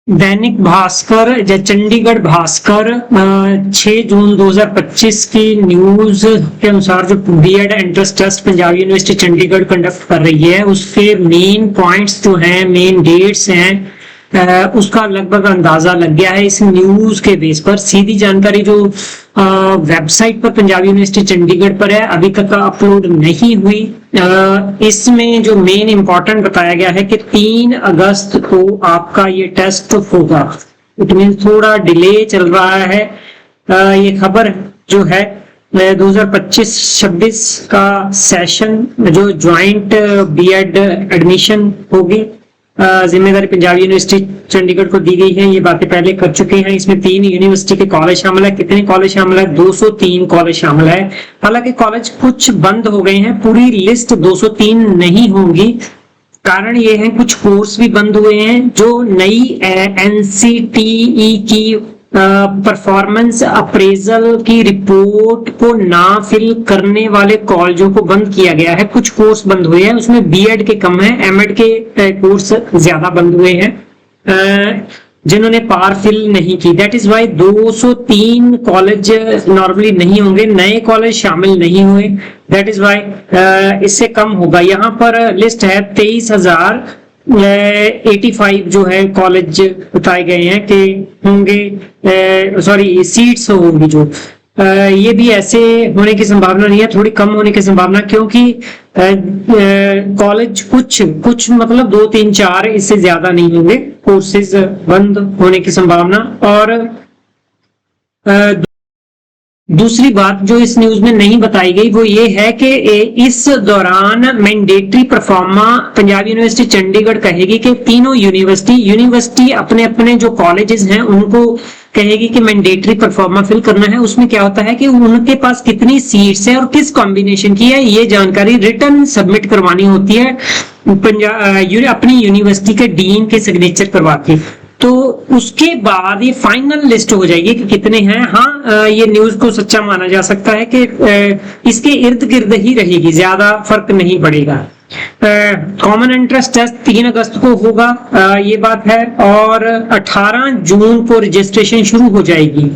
दैनिक भास्कर या चंडीगढ़ भास्कर 6 जून 2025 की न्यूज के अनुसार जो BEd entrance test Punjab university Chandigarh conduct कर रही है उसके मेन पॉइंट्स जो हैं, मेन डेट्स हैं, उसका लगभग अंदाजा लग गया है इस न्यूज के बेस पर। सीधी जानकारी जो वेबसाइट पर पंजाब यूनिवर्सिटी चंडीगढ़ पर है अभी तक अपलोड नहीं हुई। इसमें जो मेन इंपॉर्टेंट बताया गया है कि 3 अगस्त को आपका ये टेस्ट होगा। इट मीन थोड़ा डिले चल रहा है। ये खबर जो है 2025-26 का सेशन जो ज्वाइंट बीएड एडमिशन होगी जिम्मेदारी पंजाब यूनिवर्सिटी चंडीगढ़ को दी गई है। ये बातें पहले कर चुके हैं। इसमें 3 यूनिवर्सिटी के कॉलेज शामिल है। कितने कॉलेज शामिल है? 203 कॉलेज शामिल है। हालांकि कॉलेज कुछ बंद हो गए हैं, पूरी लिस्ट 203 नहीं होंगी। कारण ये है कुछ कोर्स भी बंद हुए हैं। जो नई एनसीटीई की परफॉर्मेंस अप्रेजल की रिपोर्ट को ना फिल करने वाले कॉलेजों को बंद किया गया है। कुछ कोर्स बंद हुए हैं, उसमें बीएड के कम है, एमएड के कोर्स ज्यादा बंद हुए हैं जिन्होंने पार फिल नहीं की। That is why 203 college normally नहीं होंगे, नए कॉलेज शामिल नहीं हुए। दैट इज वाई इससे कम होगा। यहाँ पर लिस्ट है 23,085 जो है कॉलेज बताए गए हैं कि होंगे, सॉरी सीट्स होंगी जो ये भी ऐसे होने की संभावना नहीं है, थोड़ी कम होने की संभावना, क्योंकि कॉलेज कुछ मतलब 2 3 4 इससे ज्यादा नहीं होंगे कोर्सेज बंद होने की संभावना। और दूसरी बात जो इस न्यूज में नहीं बताई गई वो ये है कि इस दौरान mandatory pro forma Punjab university Chandigarh कहेगी कि तीनों यूनिवर्सिटी अपने अपने जो कॉलेजेस हैं उनको कहेगी कि मैंडेटरी परफॉर्मा फिल करना है। उसमें क्या होता है कि उनके पास कितनी सीट्स है और किस कॉम्बिनेशन की है ये जानकारी रिटर्न सबमिट करवानी होती है अपनी यूनिवर्सिटी के डीन के सिग्नेचर करवा के। तो उसके बाद ये फाइनल लिस्ट हो जाएगी कि कितने हैं। हाँ, ये न्यूज को सच्चा माना जा सकता है कि इसके इर्द गिर्द ही रहेगी, ज्यादा फर्क नहीं पड़ेगा। कॉमन एंट्रेंस टेस्ट 3 अगस्त को होगा, ये बात है। और 18 जून को रजिस्ट्रेशन शुरू हो जाएगी।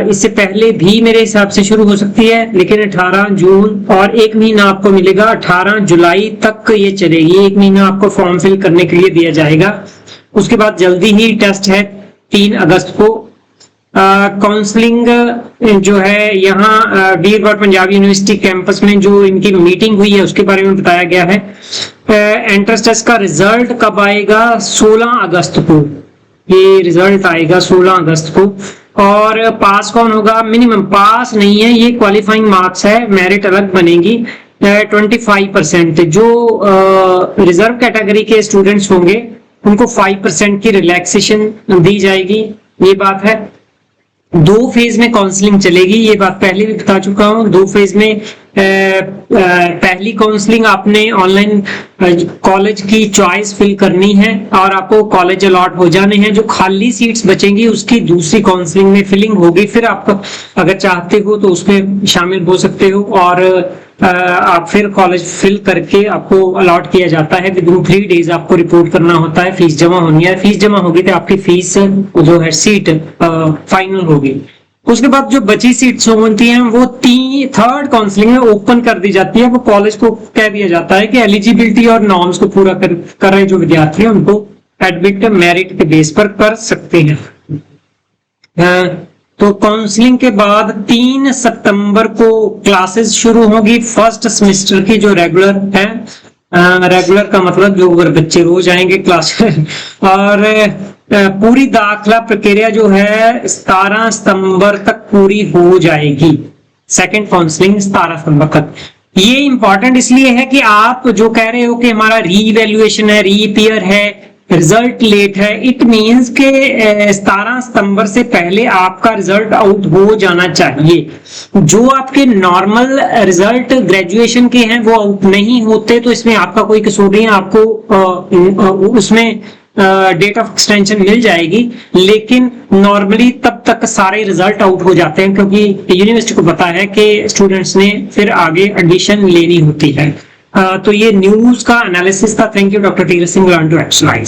इससे पहले भी मेरे हिसाब से शुरू हो सकती है, लेकिन 18 जून और 1 महीना आपको मिलेगा। 18 जुलाई तक ये चलेगी, 1 महीना आपको फॉर्म फिल करने के लिए दिया जाएगा। उसके बाद जल्दी ही टेस्ट है 3 अगस्त को। काउंसलिंग जो है यहाँ वीर गौर पंजाब यूनिवर्सिटी कैंपस में जो इनकी मीटिंग हुई है उसके बारे में बताया गया है। एंट्रेंस टेस्ट का रिजल्ट कब आएगा? 16 अगस्त को ये रिजल्ट आएगा, 16 अगस्त को। और पास कौन होगा? मिनिमम पास नहीं है, ये क्वालिफाइंग मार्क्स है, मेरिट अलग बनेगी। 25% जो रिजर्व कैटेगरी के स्टूडेंट्स होंगे उनको 5% की रिलैक्सेशन दी जाएगी। ये बात है। 2 फेज में काउंसलिंग चलेगी, ये बात पहले भी बता चुका हूं। 2 फेज में पहली काउंसलिंग आपने ऑनलाइन कॉलेज की चॉइस फिल करनी है और आपको कॉलेज अलॉट हो जाने हैं। जो खाली सीट्स बचेंगी उसकी दूसरी काउंसलिंग में फिलिंग होगी। फिर आप अगर चाहते हो तो उसमें शामिल हो सकते हो और आप फिर कॉलेज फिल करके आपको अलॉट किया जाता है। विदिन 3 डेज आपको रिपोर्ट करना होता है, फीस जमा होनी है। फीस जमा होगी तो आपकी फीस जो है सीट फाइनल होगी। उसके बाद जो बची सीट्स होती हैं वो 3rd काउंसलिंग में ओपन कर दी जाती है। वो कॉलेज को कह दिया जाता है कि एलिजिबिलिटी और नॉर्म्स को पूरा कर रहे जो विद्यार्थी हैं उनको एडमिट मेरिट के बेस पर कर सकते हैं। तो काउंसलिंग के बाद 3 सितंबर को क्लासेस शुरू होगी फर्स्ट सेमेस्टर की जो रेगुलर है। रेगुलर का मतलब जो बच्चे रोज आएंगे क्लास और पूरी दाखिला प्रक्रिया जो है 17 सितंबर तक पूरी हो जाएगी। सेकंड काउंसलिंग 17 सितंबर तक। ये इंपॉर्टेंट इसलिए है कि आप जो कह रहे हो कि हमारा रीवैल्यूएशन है, रीअपीयर है, रिजल्ट लेट है, इट मींस के 17 सितंबर से पहले आपका रिजल्ट आउट हो जाना चाहिए। जो आपके नॉर्मल रिजल्ट ग्रेजुएशन के हैं वो आउट नहीं होते तो इसमें आपका कोई कसूर नहीं है। आपको उसमें डेट ऑफ एक्सटेंशन मिल जाएगी, लेकिन नॉर्मली तब तक सारे रिजल्ट आउट हो जाते हैं क्योंकि यूनिवर्सिटी को पता है कि स्टूडेंट्स ने फिर आगे एडमिशन लेनी होती है। तो ये न्यूज का एनालिसिस था। थैंक यू डॉक्टर टीरस सिंह। Learn to एक्शनाइज।